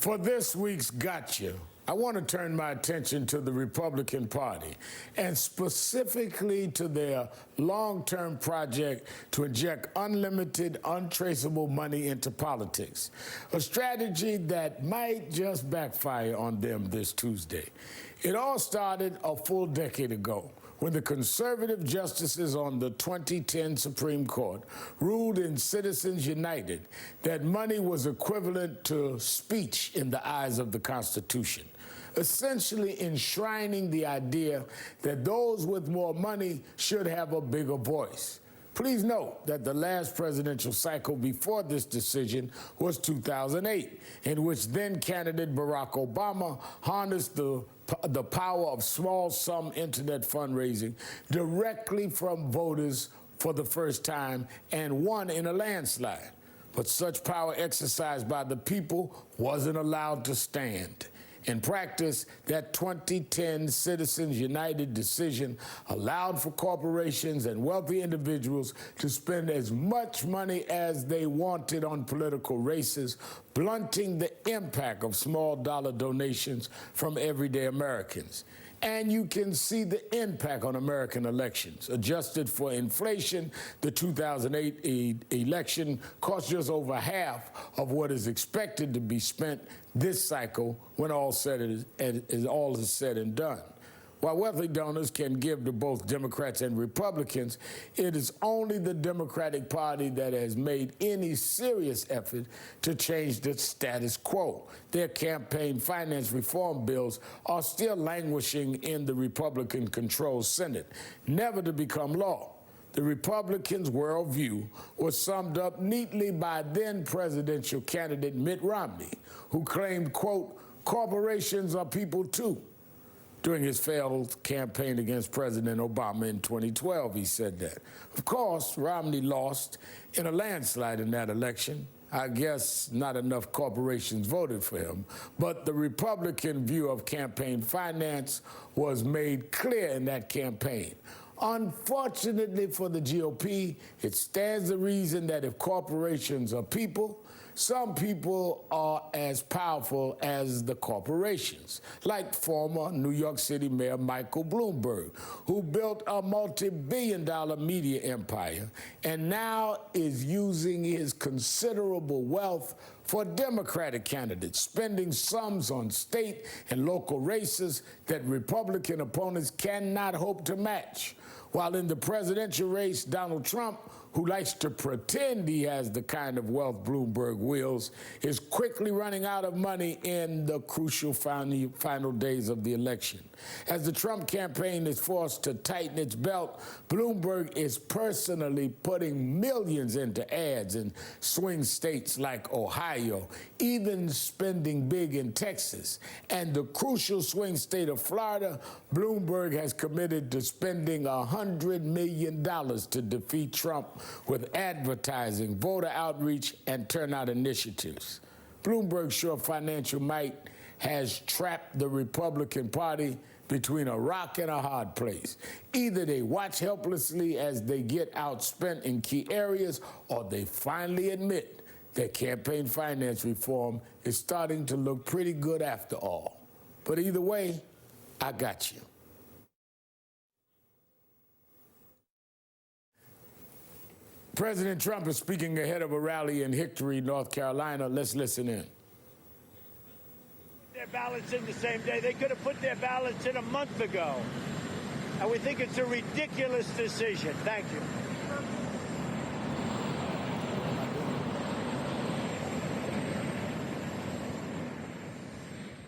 For this week's Gotcha, I want to turn my attention to the Republican Party and specifically to their long-term project to inject unlimited, untraceable money into politics, a strategy that might just backfire on them this Tuesday. It all started a full decade ago when the conservative justices on the 2010 Supreme Court ruled in Citizens United that money was equivalent to speech in the eyes of the Constitution, essentially enshrining the idea that those with more money should have a bigger voice. Please note that the last presidential cycle before this decision was 2008, in which then-candidate Barack Obama harnessed the power of small-sum internet fundraising directly from voters for the first time and won in a landslide. But such power exercised by the people wasn't allowed to stand. In practice, that 2010 Citizens United decision allowed for corporations and wealthy individuals to spend as much money as they wanted on political races, blunting the impact of small dollar donations from everyday Americans. And you can see the impact on American elections. Adjusted for inflation, the 2008 election cost just over half of what is expected to be spent this cycle when all is said and done. While wealthy donors can give to both Democrats and Republicans, it is only the Democratic Party that has made any serious effort to change the status quo. Their campaign finance reform bills are still languishing in the Republican-controlled Senate, never to become law. The Republicans' worldview was summed up neatly by then-presidential candidate Mitt Romney, who claimed, quote, "corporations are people too." During his failed campaign against President Obama in 2012, he said that. Of course, Romney lost in a landslide in that election. I guess not enough corporations voted for him, but the Republican view of campaign finance was made clear in that campaign. Unfortunately for the GOP, it stands to reason that if corporations are people, some people are as powerful as the corporations, like former New York City Mayor Michael Bloomberg, who built a multi-billion-dollar media empire and now is using his considerable wealth for Democratic candidates, spending sums on state and local races that Republican opponents cannot hope to match. While in the presidential race, Donald Trump, who likes to pretend he has the kind of wealth Bloomberg wields, is quickly running out of money in the crucial final days of the election. As the Trump campaign is forced to tighten its belt, Bloomberg is personally putting millions into ads in swing states like Ohio, even spending big in Texas. And the crucial swing state of Florida, Bloomberg has committed to spending $100 million to defeat Trump with advertising, voter outreach, and turnout initiatives. Bloomberg's sure financial might has trapped the Republican Party between a rock and a hard place. Either they watch helplessly as they get outspent in key areas, or they finally admit that campaign finance reform is starting to look pretty good after all. But either way, I got you. President Trump is speaking ahead of a rally in Hickory, North Carolina. Let's listen in. Their ballots in the same day. They could have put their ballots in a month ago. And we think it's a ridiculous decision. Thank you.